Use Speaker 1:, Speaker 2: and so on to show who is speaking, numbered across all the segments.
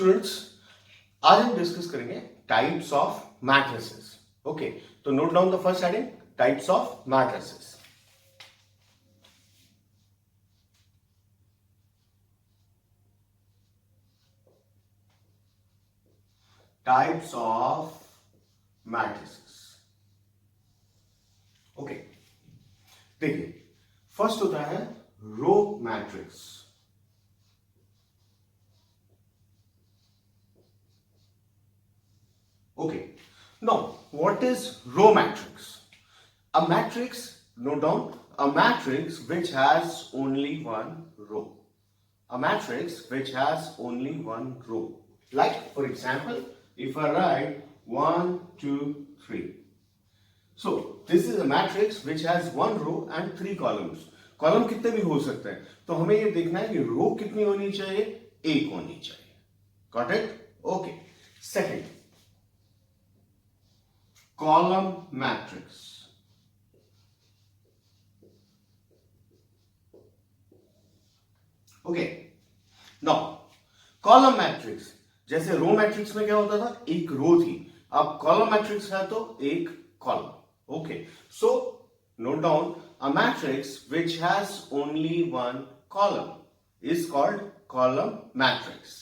Speaker 1: Students, आज हम discuss करेंगे टाइप्स ऑफ मैट्रिसेस. ओके, तो note down the first heading, types of matrices. Types of matrices. Okay, देखिए first होता है row matrix. Okay, now what is row matrix? A matrix, note down, a matrix which has only one row. A matrix which has only one row. Like for example, if I write 1, 2, 3. So this is a matrix which has one row and 3 columns. Column कितने भी हो सकते हैं, तो हमें ये देखना है कि रो कितनी होनी चाहिए, एक होनी चाहिए. Got it? Okay. Second, column matrix. Okay, now column matrix, जैसे रो मैट्रिक्स में क्या होता था, एक रो थी, अब कॉलम मैट्रिक्स है तो एक column. Okay, so note down, a matrix which has only one column is called column matrix.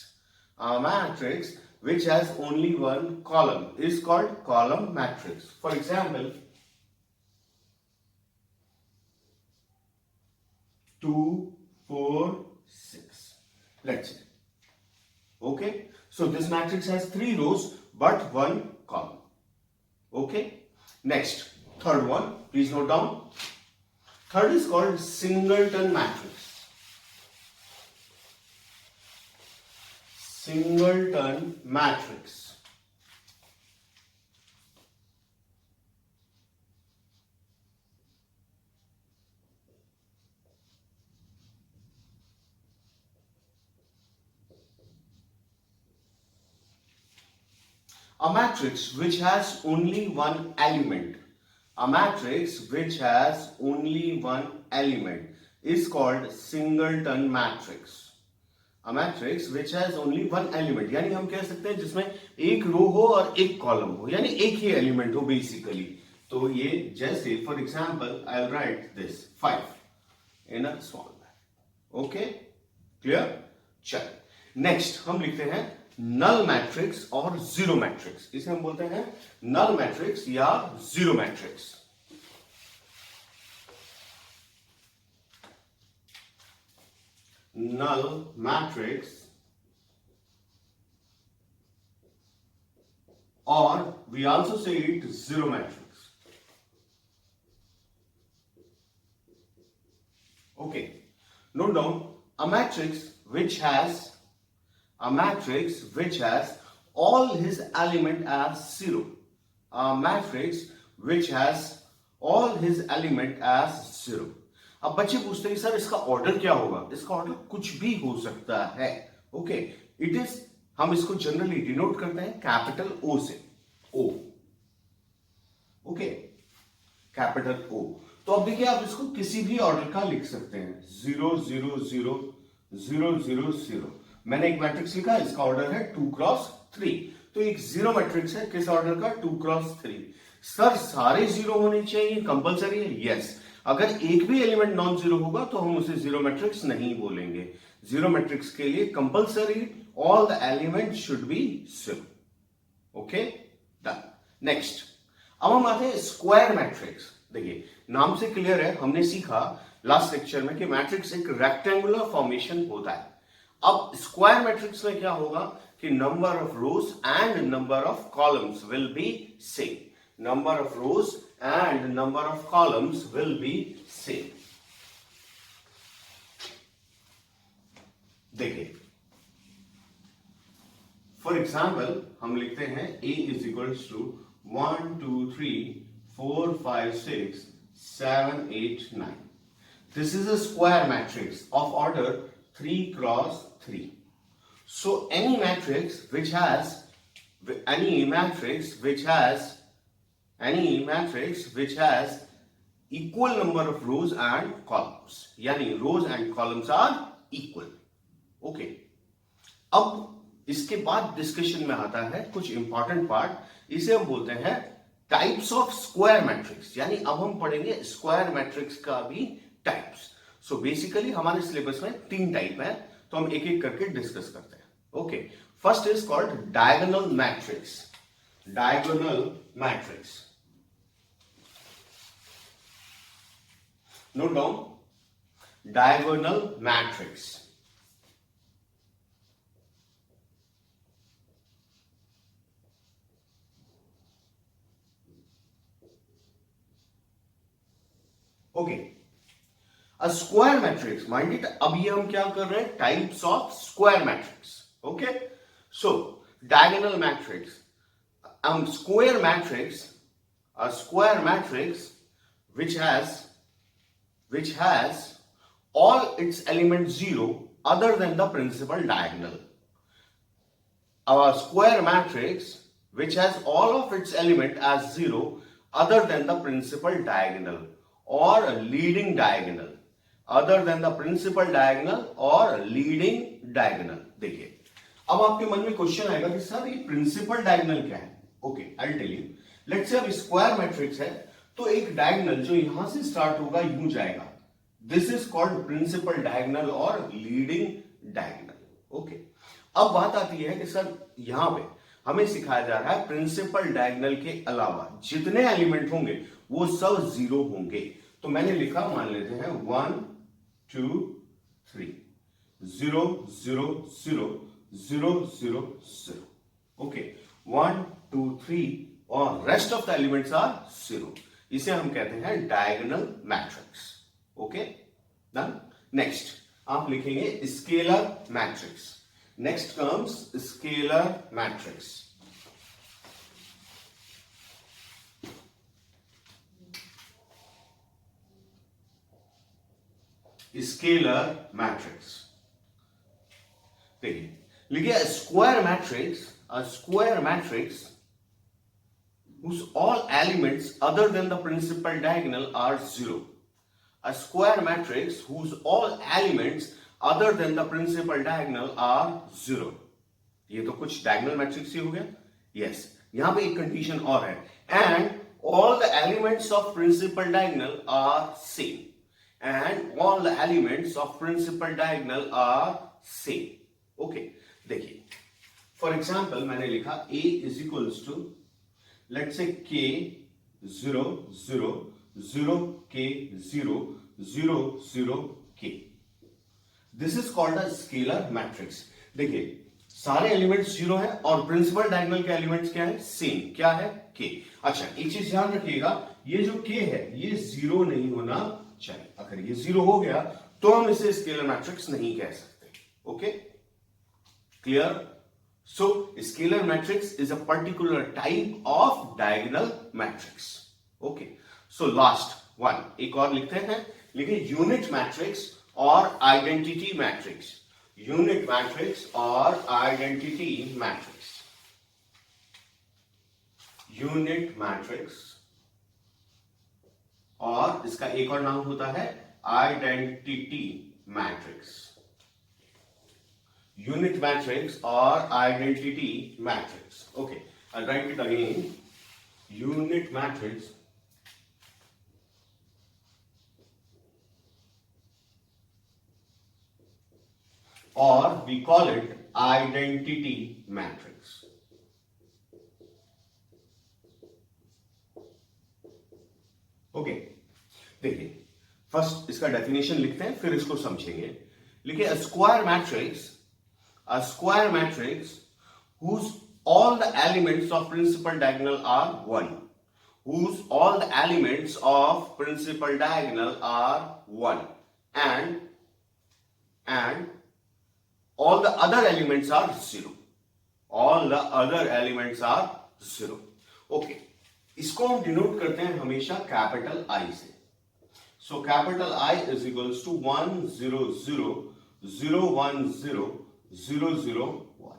Speaker 1: A matrix which has only one column is called column matrix. For example, 2, 4, 6. Let's see. Okay, so this matrix has 3 rows but 1 column. Okay, next, third one, please note down. Third is called singleton matrix. Singleton matrix. A matrix which has only one element. A matrix which has only one element is called singleton matrix. A matrix which has only one element, यानी हम कह सकते हैं जिसमें एक रो हो और एक कॉलम हो, यानी एक ही एलिमेंट हो बेसिकली. तो ये जैसे for example I will write this 5 in a small bag. Okay, clear? चल, नेक्स्ट हम लिखते हैं नल मैट्रिक्स और जीरो मैट्रिक्स. इसे हम बोलते हैं नल मैट्रिक्स या zero matrix. Null matrix, or we also say it zero matrix. Okay, note down, a matrix which has all his element as 0. A matrix which has all his element as 0. अब बच्चे पूछते हैं sir इसका order क्या होगा. इसका order कुछ भी हो सकता है. ओके, इट इज, हम इसको जनरली डिनोट करते हैं कैपिटल ओ से, ओ. ओके, कैपिटल ओ. तो अब देखिए आप इसको किसी भी ऑर्डर का लिख सकते हैं, 0 0 0 0 0 0. मैंने एक मैट्रिक्स लिखा, इसका ऑर्डर है 2 क्रॉस 3. तो एक जीरो मैट्रिक्स है, किस ऑर्डर का, 2 क्रॉस 3. सर सारे जीरो होने चाहिए, कंपलसरी है? यस. अगर एक भी एलिमेंट नॉन जीरो होगा तो हम उसे जीरो मैट्रिक्स नहीं बोलेंगे. जीरो मैट्रिक्स के लिए compulsory all the element should be zero. Okay, done. Next, अब हम आते हैं स्क्वायर मैट्रिक्स. देखिए नाम से क्लियर है, हमने सीखा लास्ट लेक्चर में कि मैट्रिक्स एक रेक्टेंगुलर फॉर्मेशन होता है. अब स्क्वायर मैट्रिक्स में क्या होगा कि number of rose and number of columns will be same. Number of rows and number of columns will be same. देखिए फॉर एग्जाम्पल हम लिखते हैं A is equals to 1 2 3 4 5 6 7 8 9. This is a square matrix of order 3 cross 3. So any matrix which has equal number of rows and columns, यानी rows and columns are equal. Okay, अब इसके बाद discussion में आता है कुछ इंपॉर्टेंट पार्ट, इसे हम बोलते हैं टाइप्स ऑफ स्क्वायर मैट्रिक्स, यानी अब हम पढ़ेंगे स्क्वायर मैट्रिक्स का भी टाइप्स। सो बेसिकली हमारे सिलेबस में 3 टाइप है, तो हम एक एक करके डिस्कस करते हैं। Okay, first is called diagonal matrix. Diagonal matrix, note down diagonal matrix. Okay, a square matrix, mind it, अब ये हम क्या कर रहे हैं, types of square matrix. Okay, so diagonal matrix, square matrix, a square matrix which has all its elements 0 other than the principal diagonal. A square matrix which has all of its element as 0 other than the principal diagonal or a leading diagonal, other than the principal diagonal or leading diagonal. देखिए, अब आपके मन में question आएगा कि sir ये principal diagonal क्या है। Okay, I will tell you. Let's say अब स्क्वायर मैट्रिक्स है, तो एक डायगोनल जो यहां से स्टार्ट होगा यूं जाएगा, this is called principal diagonal और लीडिंग डायगोनल। ओके, अब बात आती है कि सर यहां पे हमें सिखाया जा रहा है प्रिंसिपल डायगोनल के अलावा जितने एलिमेंट होंगे वो सब 0 होंगे। तो मैंने लिखा, मान लेते हैं 1 2 3, 0 0 0 0 0 0। ओके, 1 2 3 और rest of the elements are 0। इसे हम कहते हैं diagonal matrix. Okay, done. Next आप लिखेंगे scalar matrix. Next comes scalar matrix. Scalar matrix, देखिए, लिखिए square matrix, a square matrix whose all elements other than the principal diagonal are 0. A square matrix whose all elements other than the principal diagonal are 0. ये तो कुछ diagonal matrix ही हो गया। Yes, यहां पे एक कंडीशन और है, and all the elements of principal diagonal are same, and all the elements of principal diagonal are same. Okay, देखिए, फॉर एग्जाम्पल मैंने लिखा a is equals to, let say k 0 0 0 k 0 0 0 k। This is called a scalar matrix. देखिए, सारे elements 0 है और principal diagonal के elements क्या है, सेम। क्या है, k। अच्छा, एक चीज ध्यान रखिएगा, ये जो k है ये 0 नहीं होना चाहिए। अगर ये 0 हो गया तो हम इसे स्केलर मैट्रिक्स नहीं कह सकते। Okay, clear? So, scalar matrix is a particular type of diagonal matrix. Okay. So, last one, एक और लिखते हैं, लिखिए यूनिट मैट्रिक्स और आइडेंटिटी मैट्रिक्स। यूनिट मैट्रिक्स और आइडेंटिटी मैट्रिक्स। यूनिट मैट्रिक्स और इसका एक और नाम होता है identity matrix. Unit matrix or identity matrix. Okay, I'll write it again. Unit matrix or we call it identity matrix. Okay, देखिए, फर्स्ट इसका डेफिनेशन लिखते हैं, फिर इसको समझेंगे। लिखिए, a square matrix whose all the elements of principal diagonal are 1, whose all the elements of principal diagonal are 1, and all the other elements are 0. All the other elements are 0. Okay, इसको हम denote करते हैं हमेशा capital I से। So capital I is equals to 1 0 0 0 1 0 0 0 1।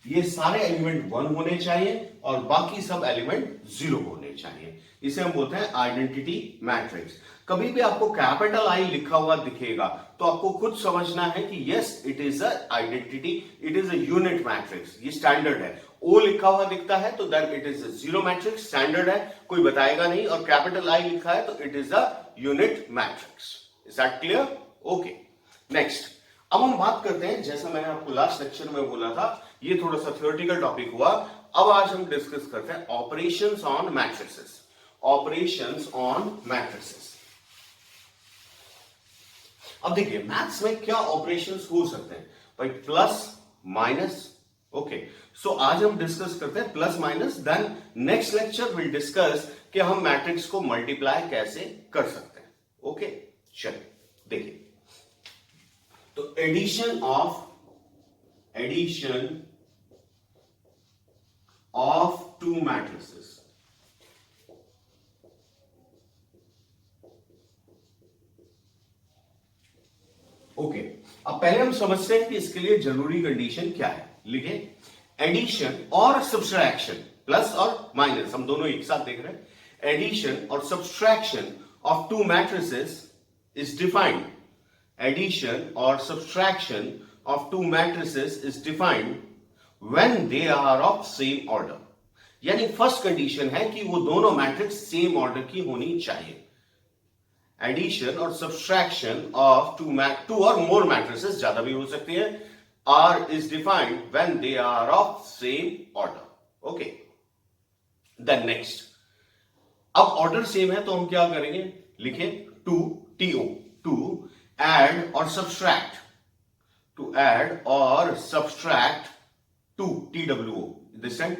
Speaker 1: ये सारे element 1 होने चाहिए और बाकी सब एलिमेंट 0 होने चाहिए। इसे हम बोलते हैं आइडेंटिटी मैट्रिक्स। कभी भी आपको कैपिटल आई लिखा हुआ दिखेगा तो आपको खुद समझना है कि yes it is a identity, it is a unit matrix, ये स्टैंडर्ड है। ओ लिखा हुआ दिखता है तो then it is a zero matrix, standard है, कोई बताएगा नहीं। और कैपिटल आई लिखा है तो it is a unit matrix. Is that clear? Okay, next अब हम बात करते हैं, जैसा मैंने आपको लास्ट लेक्चर में बोला था, ये थोड़ा सा थ्योरेटिकल टॉपिक हुआ। अब आज हम डिस्कस करते हैं operations on matrices. Operations on matrices. अब देखिए मैथ्स में क्या ऑपरेशंस हो सकते हैं भाई, प्लस माइनस। ओके, सो आज हम डिस्कस करते हैं plus minus, then next lecture will discuss कि हम मैट्रिक्स को मल्टीप्लाई कैसे कर सकते हैं। ओके, चलिए देखिए, तो addition of two matrices. Okay, अब पहले हम समझते हैं कि इसके लिए जरूरी कंडीशन क्या है। लिखे, एडिशन और सब्सट्रैक्शन, प्लस और माइनस हम दोनों एक साथ देख रहे हैं। एडिशन और subtraction of two matrices is defined. Addition और subtraction of two matrices is defined when they are of same order. यानी फर्स्ट कंडीशन है कि वो दोनों मैट्रिक्स सेम ऑर्डर की होनी चाहिए। एडिशन और सब्सट्रैक्शन ऑफ टू और मोर मैट्रिसेस, ज्यादा भी हो सकती है, R is defined when they are of same order. Okay, then next, अब ऑर्डर सेम है तो हम क्या करेंगे, लिखें टू, टीओ, टू एड और सब्सट्रैक्ट, टू एड और subtract to, TWO, this time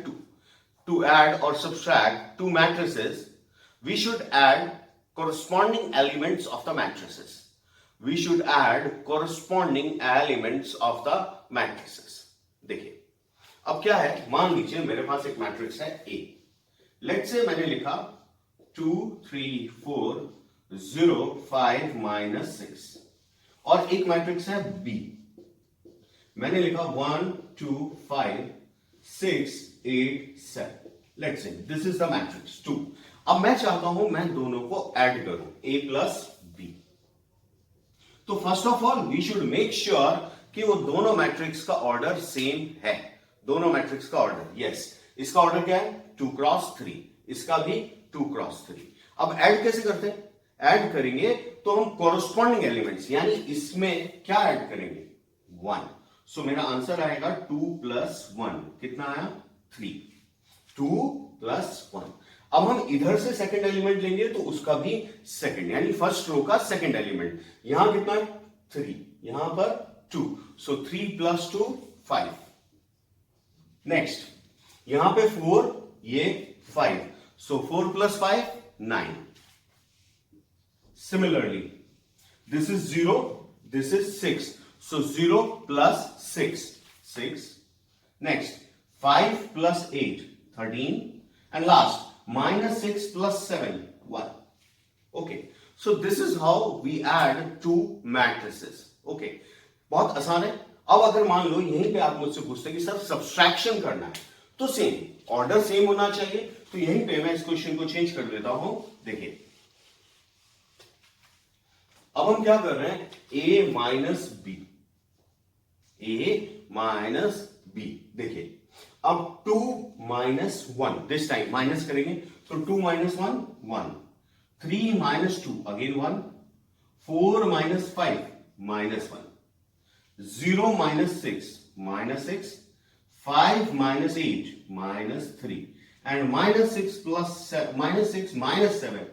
Speaker 1: to add or subtract two matrices, we should add corresponding elements of the matrices. We should add corresponding elements of the matrices. देखिए अब क्या है, मान लीजिए मेरे पास एक मैट्रिक्स है A, लेट से मैंने लिखा 2 3 4 0 5 -6, और एक मैट्रिक्स है B, मैंने लिखा 1 2 5 6 8 7। लेट्स से दिस इज द मैट्रिक्स 2। अब मैं चाहता हूं मैं दोनों को ऐड करूं, A प्लस B। तो first of all we should make sure कि वो दोनों मैट्रिक्स का ऑर्डर सेम है। दोनों मैट्रिक्स का ऑर्डर, यस, इसका ऑर्डर क्या है 2 क्रॉस 3, इसका भी 2 क्रॉस 3। अब ऐड कैसे करते हैं, ऐड करेंगे तो हम कॉरस्पॉन्डिंग एलिमेंट्स, यानी इसमें क्या ऐड करेंगे 1। सो मेरा आंसर आएगा 2 + 1, कितना आया 3, 2 + 1। अब हम इधर से सेकंड एलिमेंट लेंगे तो उसका भी सेकंड, यानी फर्स्ट रो का सेकंड एलिमेंट, यहां कितना है 3, यहां पर 2, सो 3 + 2 5। नेक्स्ट यहां पे 4, ये 5, सो 4 + 5 9। Similarly, this is 0, this is 6. So 0 + 6, 6. Next, 5 + 8, 13. And last, -6 + 7, 1. Okay. So this is how we add two matrices. Okay. बहुत आसान है। अब अगर मान लो यहीं पे आप मुझसे पूछते हैं कि सर सब्सट्रैक्शन करना है, तो सेम, ऑर्डर सेम होना चाहिए। तो यहीं पे मैं इस क्वेश्चन को चेंज कर देता हूं। देखिए अब हम क्या कर रहे हैं, A - B, A - B। देखिए अब 2 - 1, दिस टाइम माइनस करेंगे तो 2 - 1 1, 3 - 2 again 1, 4 - 5 -1, 0 - 6 -6, 5 - 8 -3, and -6 - 7,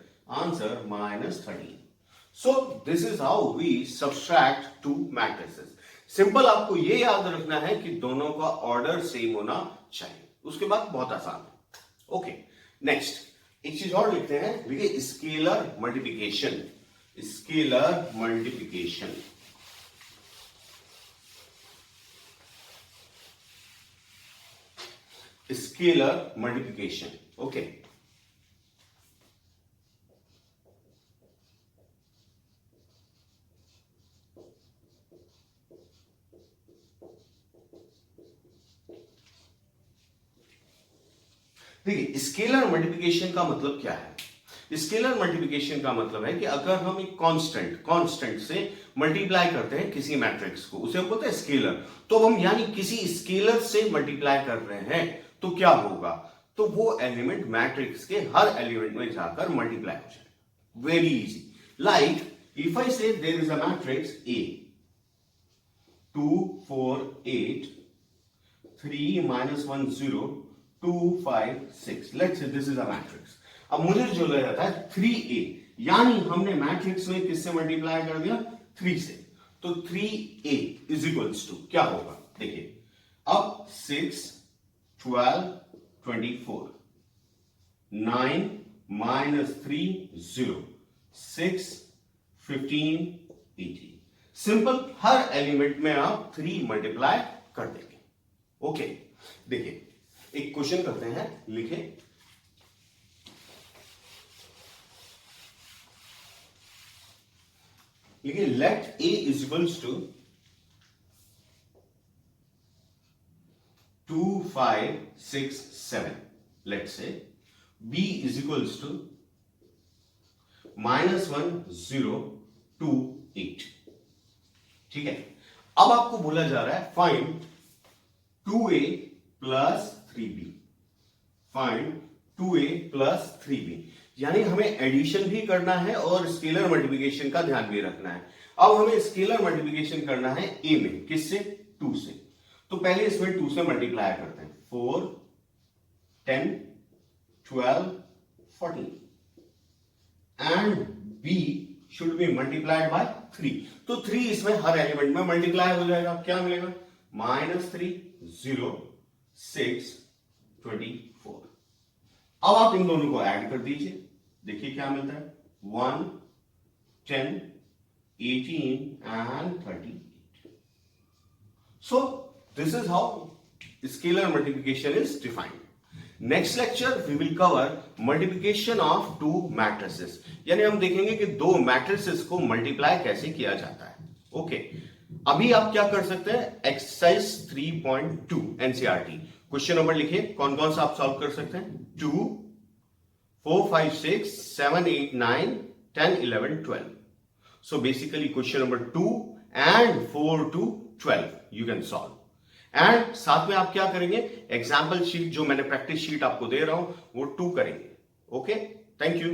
Speaker 1: answer -13. So this is how we subtract two matrices. Simple आपको ये याद रखना है कि दोनों का ऑर्डर सेम होना चाहिए, उसके बाद बहुत आसान है। ओके, नेक्स्ट एक चीज और लिखते हैं, देखिए scalar multiplication. Scalar multiplication, scalar multiplication. Okay, देखिए स्केलर मल्टीप्लिकेशन का मतलब क्या है, स्केलर मल्टीप्लिकेशन का मतलब है कि अगर हम एक कांस्टेंट से मल्टीप्लाई करते हैं किसी मैट्रिक्स को, उसे हम बोलते हैं स्केलर। तो हम यानी किसी स्केलर से मल्टीप्लाई कर रहे हैं तो क्या होगा, तो वो एलिमेंट मैट्रिक्स के हर एलिमेंट में जाकर मल्टीप्लाई हो जाएगा। Very easy. Like if I say there is a matrix A 2 4 8 3 -1 0 2 5 6, let's say this is a matrix. अब मुझे जो लग जाता है 3A, यानी हमने मैट्रिक्स में किससे मल्टीप्लाई कर दिया, 3 से। तो 3A इज इक्वल्स टू क्या होगा, देखिए अब 6 12 24 9 -3 0 6 15 18। सिंपल, हर एलिमेंट में आप 3 मल्टीप्लाई कर देंगे। ओके, देखिए एक क्वेश्चन करते हैं, लिखे let A is equals to 2 5 6 7, let's say B is equals to -1 0 2 8। ठीक है, अब आपको बोला जा रहा है find 2A plus 3B, find 2A plus 3B, यानी हमें एडिशन भी करना है और स्केलर मल्टीप्लिकेशन का ध्यान भी रखना है। अब हमें स्केलर मल्टीप्लिकेशन करना है A में, किससे, 2 से। तो पहले इसमें 2 से मल्टीप्लाई करते हैं, 4 10 12 14 and B should be multiplied by 3। तो 3 इसमें हर एलिमेंट में मल्टीप्लाई हो जाएगा, क्या मिलेगा, -3 0 6 24। अब आप इन दोनों को ऐड कर दीजिए, देखिए क्या मिलता है, 1 10 18 and 38। So this is how scalar multiplication is defined. Next lecture we will cover multiplication of two matrices, यानी हम देखेंगे कि दो मैट्रिसेस को मल्टीप्लाई कैसे किया जाता है। ओके, अभी आप क्या कर सकते हैं, एक्सरसाइज 3.2 एनसीईआरटी क्वेश्चन नंबर लिखिए, कौन कौन सा आप सॉल्व कर सकते हैं, 2 4 5 6 7 8 9 10 11 12। So basically question number 2 and 4 to 12 you can solve. And साथ में आप क्या करेंगे, एग्जाम्पल शीट जो मैंने प्रैक्टिस शीट आपको दे रहा हूं वो 2 करेंगे। Okay, thank you.